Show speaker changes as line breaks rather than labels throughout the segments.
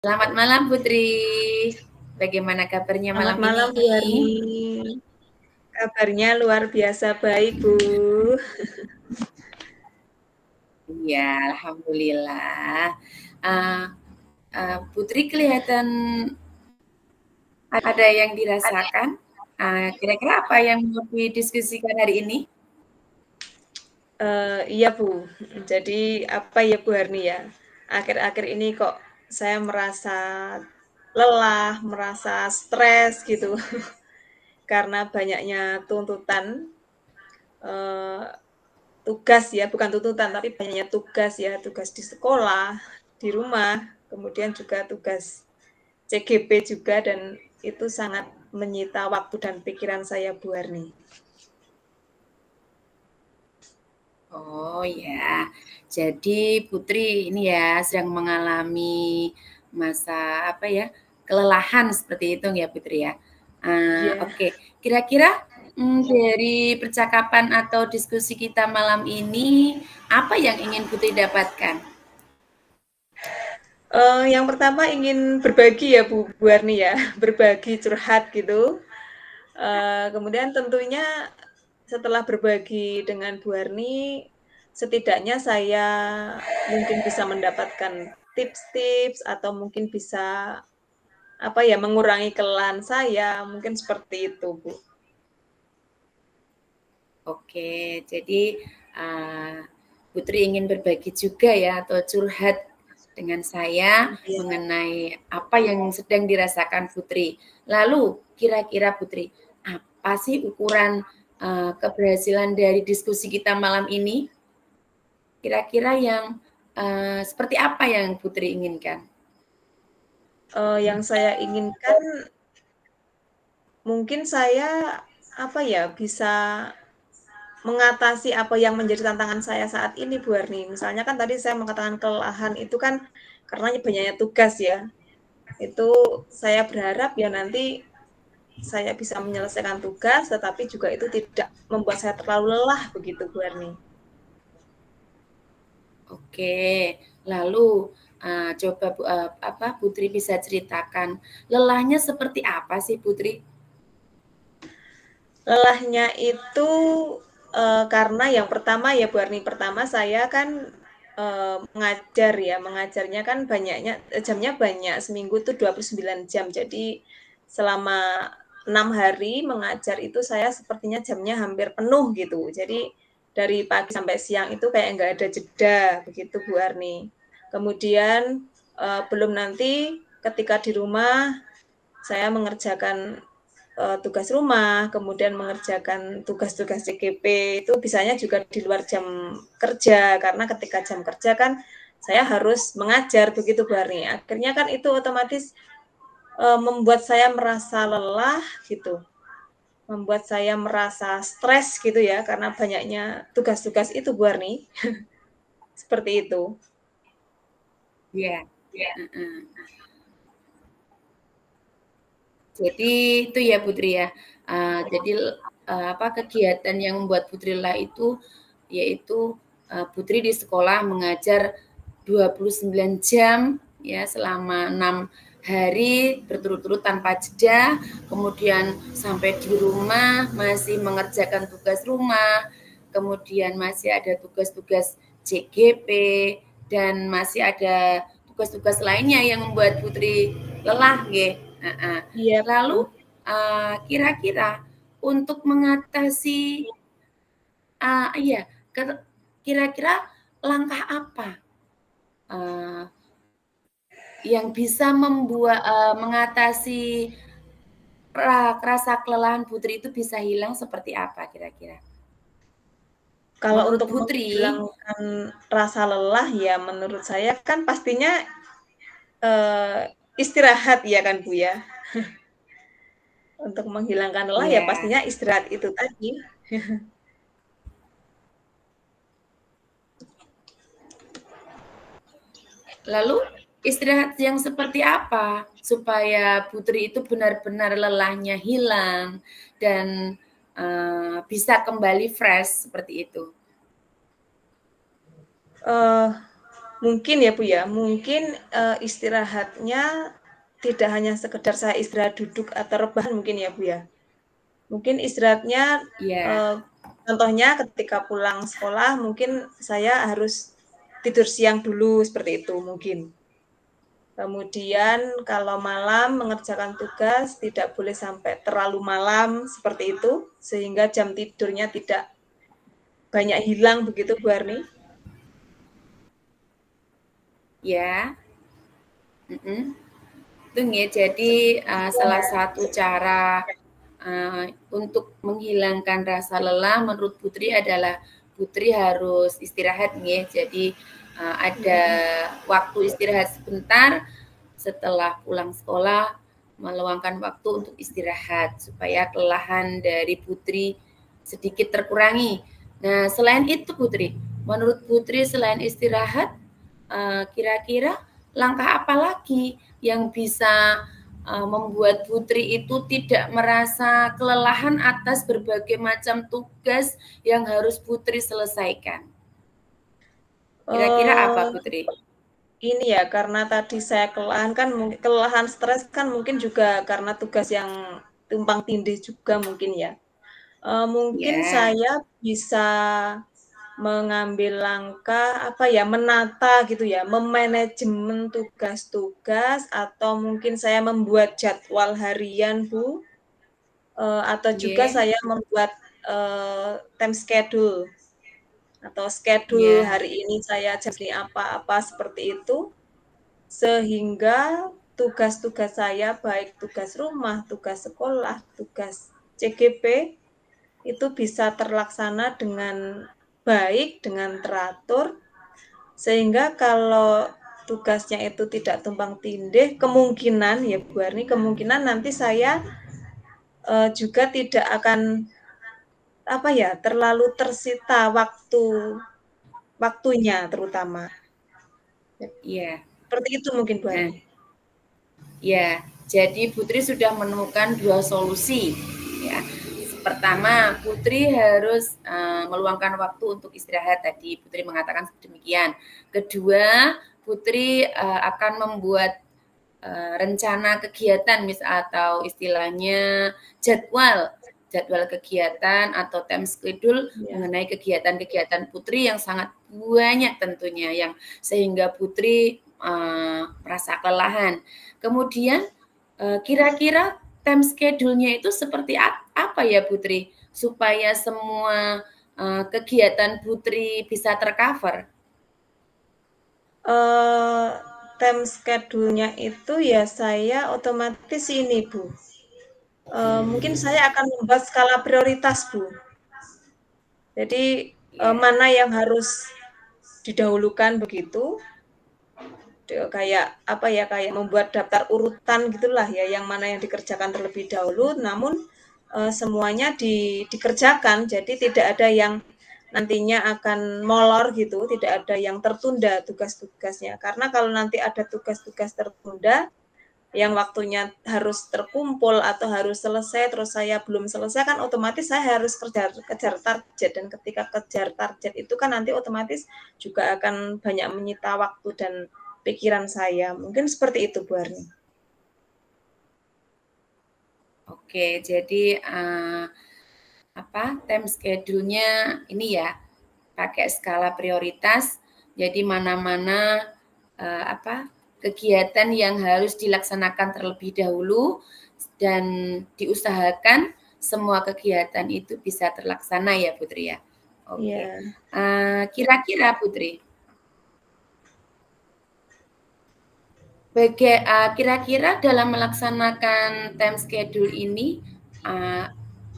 Selamat malam Putri. Bagaimana kabarnya
Selamat
malam
malam Bu
ini?
Harni. Kabarnya luar biasa baik Bu.
Iya, alhamdulillah. Uh, Putri kelihatan ada yang dirasakan. Kira-kira apa yang mau didiskusikan hari ini?
Iya Bu. Jadi apa ya Bu Harni ya? Akhir-akhir ini kok saya merasa lelah, merasa stres gitu karena banyaknya tuntutan eh, tugas ya, bukan tuntutan tapi banyaknya tugas ya, tugas di sekolah, di rumah, kemudian juga tugas CGP juga dan itu sangat menyita waktu dan pikiran saya Bu Harni.
Oh ya, jadi Putri ini ya sedang mengalami masa apa ya kelelahan seperti itu ya Putri ya.
Iya.
Oke, kira-kira dari percakapan atau diskusi kita malam ini apa yang ingin Putri dapatkan?
Yang pertama ingin berbagi ya Bu Arni ya, berbagi curhat gitu. Kemudian tentunya setelah berbagi dengan Bu Arni, setidaknya saya mungkin bisa mendapatkan tips-tips atau mungkin bisa apa ya mengurangi kelelahan saya, mungkin seperti itu Bu.
Oke, jadi uh, Putri ingin berbagi juga ya atau curhat dengan saya
Iya.
mengenai apa yang sedang dirasakan Putri. Lalu kira-kira Putri, apa sih ukuran keberhasilan dari diskusi kita malam ini? Kira-kira yang seperti apa yang Putri inginkan?
Yang saya inginkan mungkin saya apa ya bisa mengatasi apa yang menjadi tantangan saya saat ini Bu Arni. Misalnya kan tadi saya mengatakan kelelahan itu kan karena banyaknya tugas ya. Itu saya berharap ya nanti saya bisa menyelesaikan tugas tetapi juga itu tidak membuat saya terlalu lelah begitu Bu Arni.
Oke, lalu coba apa Putri bisa ceritakan lelahnya seperti apa sih Putri?
Lelahnya itu karena yang pertama ya Bu Arni, pertama saya kan mengajar ya, mengajarnya kan banyaknya jamnya banyak, seminggu tuh 29 jam. Jadi selama 6 hari mengajar itu saya sepertinya jamnya hampir penuh gitu. Jadi dari pagi sampai siang itu kayak nggak ada jeda begitu Bu Arni. Kemudian belum nanti ketika di rumah saya mengerjakan tugas rumah, kemudian mengerjakan tugas-tugas CGP itu bisanya juga di luar jam kerja karena ketika jam kerja kan saya harus mengajar begitu Bu Arni. Akhirnya kan itu otomatis membuat saya merasa lelah gitu. Membuat saya merasa stres gitu ya karena banyaknya tugas-tugas itu Bu Arni. Seperti itu.
Iya. Heeh. Jadi itu ya Putri ya. Jadi apa kegiatan yang membuat Putri lelah itu yaitu Putri di sekolah mengajar 29 jam ya selama 6 hari berturut-turut tanpa jeda, kemudian sampai di rumah masih mengerjakan tugas rumah, kemudian masih ada tugas-tugas CGP dan masih ada tugas-tugas lainnya yang membuat Putri lelah, nggih.
Iya.
Lalu kira-kira untuk mengatasi iya, kira-kira langkah apa uh, yang bisa membuat mengatasi rasa kelelahan Putri itu bisa hilang seperti apa kira-kira?
Kalau
Menurut
untuk
Putri,
menghilangkan rasa lelah ya menurut saya kan pastinya istirahat ya kan Bu ya. Untuk menghilangkan lelah ya
ya.
pastinya istirahat itu tadi.
Lalu istirahat yang seperti apa supaya Putri itu benar-benar lelahnya hilang dan bisa kembali fresh seperti itu?
Uh, mungkin ya Bu ya, mungkin istirahatnya tidak hanya sekedar saya istirahat duduk atau rebahan mungkin ya Bu ya. Mungkin istirahatnya
Ya,
contohnya ketika pulang sekolah mungkin saya harus tidur siang dulu seperti itu mungkin. Kemudian kalau malam mengerjakan tugas tidak boleh sampai terlalu malam seperti itu sehingga jam tidurnya tidak banyak hilang begitu Bu Arni.
ya. Mm-mm. Itu nggih, jadi salah satu cara untuk menghilangkan rasa lelah menurut Putri adalah Putri harus istirahat nggih. Jadi ada waktu istirahat sebentar setelah pulang sekolah, meluangkan waktu untuk istirahat supaya kelelahan dari Putri sedikit terkurangi. Nah, selain itu Putri, menurut Putri selain istirahat, kira-kira langkah apa lagi yang bisa membuat Putri itu tidak merasa kelelahan atas berbagai macam tugas yang harus Putri selesaikan? Kira-kira apa
Uh,
Putri?
ini ya karena tadi saya kelelahan kan mungkin kelelahan stres kan mungkin juga karena tugas yang tumpang tindih juga mungkin ya. Mungkin
Ya,
saya bisa mengambil langkah apa ya menata gitu ya, memanajemen tugas-tugas atau mungkin saya membuat jadwal harian Bu, atau juga
nggih.
saya membuat time schedule atau schedule
Ya,
hari ini saya jam ini apa-apa seperti itu. Sehingga tugas-tugas saya baik tugas rumah, tugas sekolah, tugas CGP itu bisa terlaksana dengan baik, dengan teratur, sehingga kalau tugasnya itu tidak tumpang tindih, kemungkinan ya Bu Arni, kemungkinan nanti saya juga tidak akan apa ya terlalu tersita waktunya terutama.
iya.
Seperti itu mungkin Bu
Nah,
Arni.
ya, jadi Putri sudah menemukan dua solusi. Ya, pertama, Putri harus meluangkan waktu untuk istirahat. Tadi Putri mengatakan demikian. Kedua, Putri akan membuat rencana kegiatan, misal atau istilahnya jadwal jadwal kegiatan atau time schedule
Ya.
mengenai kegiatan-kegiatan Putri yang sangat banyak tentunya yang sehingga Putri merasa kelelahan. Kemudian kira-kira time schedule-nya itu seperti apa ya Putri supaya semua kegiatan Putri bisa tercover?
Uh, time schedule-nya itu ya saya otomatis ini Bu. Mungkin saya akan membuat skala prioritas Bu. Jadi
Ya,
mana yang harus didahulukan begitu, kayak apa ya kayak membuat daftar urutan gitulah ya, yang mana yang dikerjakan terlebih dahulu, namun semuanya dikerjakan, jadi tidak ada yang nantinya akan molor gitu, tidak ada yang tertunda tugas-tugasnya. Karena kalau nanti ada tugas-tugas tertunda yang waktunya harus terkumpul atau harus selesai terus saya belum selesai kan otomatis saya harus kejar target, dan ketika kejar target itu kan nanti otomatis juga akan banyak menyita waktu dan pikiran saya. Mungkin seperti itu Bu Arni.
oke. Jadi apa time schedule-nya ini ya pakai skala prioritas. Jadi mana-mana apa kegiatan yang harus dilaksanakan terlebih dahulu dan diusahakan semua kegiatan itu bisa terlaksana ya Putri ya. Oke.
Iya.
Kira-kira Putri, kira-kira dalam melaksanakan time schedule ini,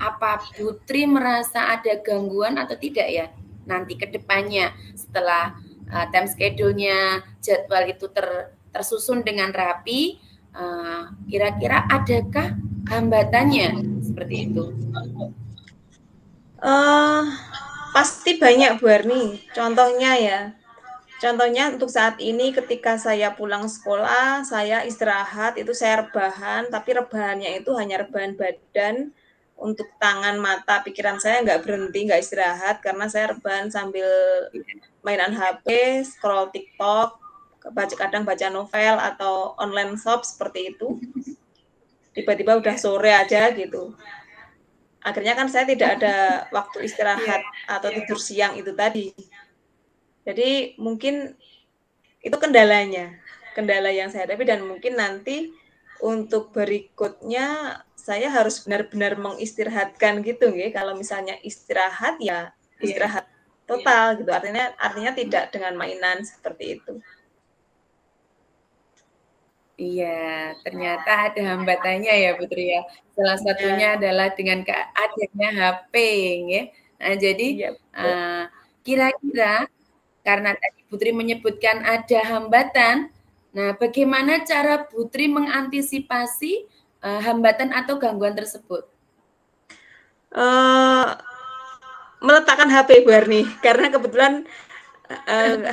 apa Putri merasa ada gangguan atau tidak ya nanti ke depannya setelah time schedule-nya jadwal itu tersusun dengan rapi, kira-kira adakah hambatannya seperti itu?
Pasti banyak Bu Arni. Contohnya ya, contohnya untuk saat ini ketika saya pulang sekolah, saya istirahat, itu saya rebahan, tapi rebahannya itu hanya rebahan badan, untuk tangan, mata, pikiran saya nggak berhenti, nggak istirahat karena saya rebahan sambil mainan HP, scroll TikTok, kadang baca novel atau online shop seperti itu. Tiba-tiba udah sore aja gitu. Akhirnya kan saya tidak ada waktu istirahat atau tidur siang itu tadi. Jadi mungkin itu kendala yang saya hadapi, dan mungkin nanti untuk berikutnya saya harus benar-benar mengistirahatkan gitu nggih. Kalau misalnya istirahat ya istirahat total gitu. Artinya tidak dengan mainan seperti itu.
Iya, ternyata ada hambatannya ya Putri ya. Salah satunya adalah dengan adanya HP ya. Nah, jadi kira-kira karena tadi Putri menyebutkan ada hambatan, nah bagaimana cara Putri mengantisipasi hambatan atau gangguan tersebut?
Meletakkan HP Bu Arni, karena kebetulan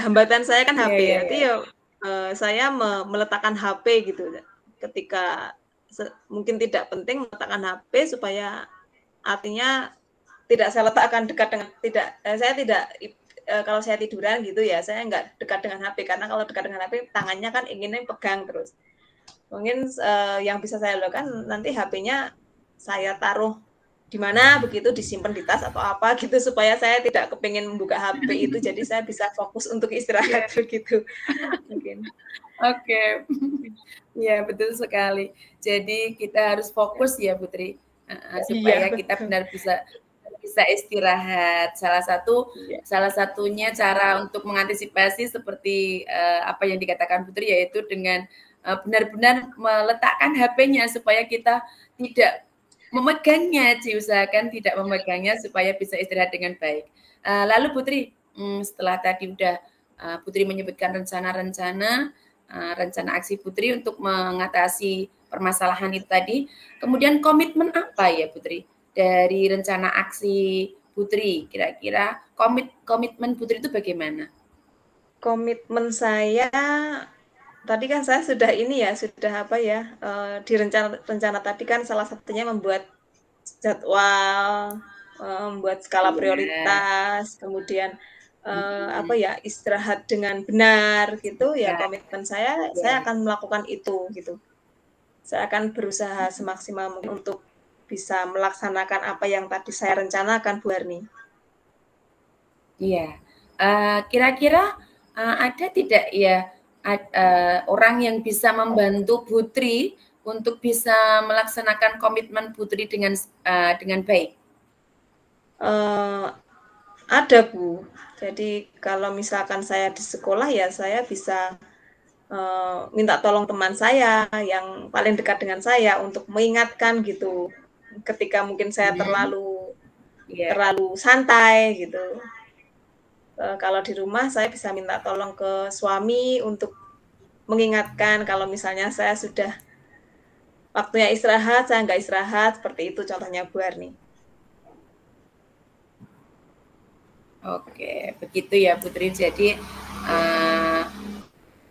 hambatan saya kan HP ya. Jadi saya meletakkan HP gitu. Ketika mungkin tidak penting meletakkan HP supaya artinya tidak saya letakkan dekat dengan saya tidak kalau saya tiduran gitu ya, saya nggak dekat dengan HP, karena kalau dekat dengan HP tangannya kan inginnya pegang terus. Mungkin yang bisa saya lakukan nanti HP-nya saya taruh di mana begitu, disimpan di tas atau apa gitu, supaya saya tidak kepingin membuka HP itu, jadi saya bisa fokus untuk istirahat begitu mungkin.
Oke, ya betul sekali. Jadi kita harus fokus ya Putri, supaya kita benar bisa istirahat. Salah satunya cara untuk mengantisipasi seperti apa yang dikatakan Putri, yaitu dengan benar-benar meletakkan HP-nya supaya kita tidak memegangnya, diusahakan tidak memegangnya supaya bisa istirahat dengan baik. Lalu Putri, setelah tadi udah Putri menyebutkan rencana aksi Putri untuk mengatasi permasalahan itu tadi, kemudian komitmen apa ya Putri dari rencana aksi Putri? Kira-kira komitmen Putri itu bagaimana?
Komitmen saya tadi kan saya sudah di rencana tadi kan salah satunya membuat jadwal, membuat skala prioritas, kemudian istirahat dengan benar gitu ya. Komitmen saya akan melakukan itu gitu. Saya akan berusaha semaksimal mungkin untuk bisa melaksanakan apa yang tadi saya rencanakan, Bu Arni.
Iya, kira-kira ada tidak ya orang yang bisa membantu Putri untuk bisa melaksanakan komitmen Putri dengan baik?
Ada Bu. Jadi kalau misalkan saya di sekolah ya saya bisa minta tolong teman saya yang paling dekat dengan saya untuk mengingatkan gitu. Ketika mungkin saya terlalu santai gitu. Kalau di rumah saya bisa minta tolong ke suami untuk mengingatkan kalau misalnya saya sudah waktunya istirahat, saya nggak istirahat, seperti itu contohnya Bu Arni.
Oke, begitu ya Putri. Jadi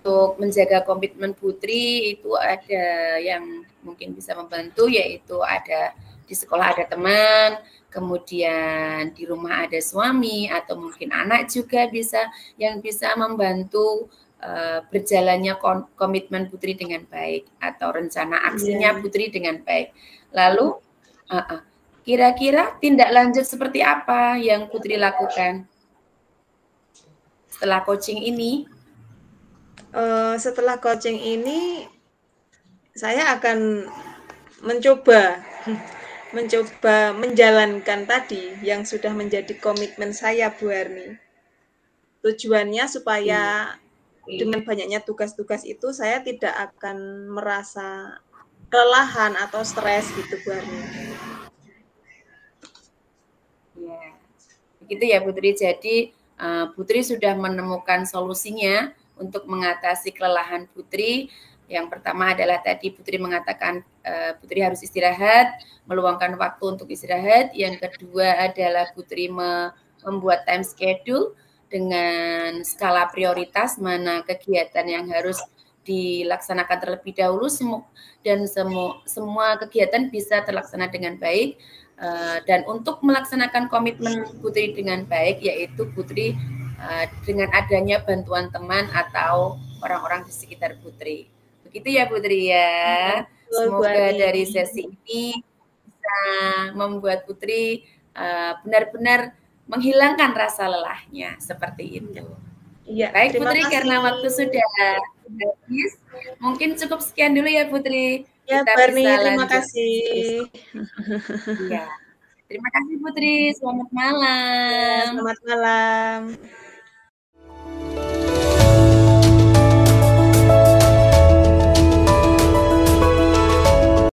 untuk menjaga komitmen Putri itu ada yang mungkin bisa membantu, yaitu ada di sekolah ada teman, kemudian di rumah ada suami, atau mungkin anak juga yang bisa membantu berjalannya komitmen Putri dengan baik, atau rencana aksinya Putri dengan baik. Lalu kira-kira tindak lanjut seperti apa yang Putri lakukan setelah coaching ini?
Setelah coaching ini saya akan mencoba menjalankan tadi yang sudah menjadi komitmen saya, Bu Arni. Tujuannya supaya dengan banyaknya tugas-tugas itu saya tidak akan merasa kelelahan atau stres gitu, Bu Arni.
Ya, begitu ya Putri. Jadi Putri sudah menemukan solusinya untuk mengatasi kelelahan Putri. Yang pertama adalah tadi Putri mengatakan Putri harus istirahat, meluangkan waktu untuk istirahat. Yang kedua adalah Putri membuat time schedule dengan skala prioritas, mana kegiatan yang harus dilaksanakan terlebih dahulu, dan semua kegiatan bisa terlaksana dengan baik. Dan untuk melaksanakan komitmen Putri dengan baik, yaitu Putri dengan adanya bantuan teman atau orang-orang di sekitar Putri. Begitu ya Putri ya. Semoga dari sesi ini bisa membuat Putri benar-benar menghilangkan rasa lelahnya seperti itu.
Ya,
baik Putri, kasih. Karena waktu sudah habis, mungkin cukup sekian dulu ya Putri.
Ya,
Kita
Barni,
bisa
terima
lanjut.
kasih.
Ya. Terima kasih Putri, selamat malam.
Ya, selamat malam.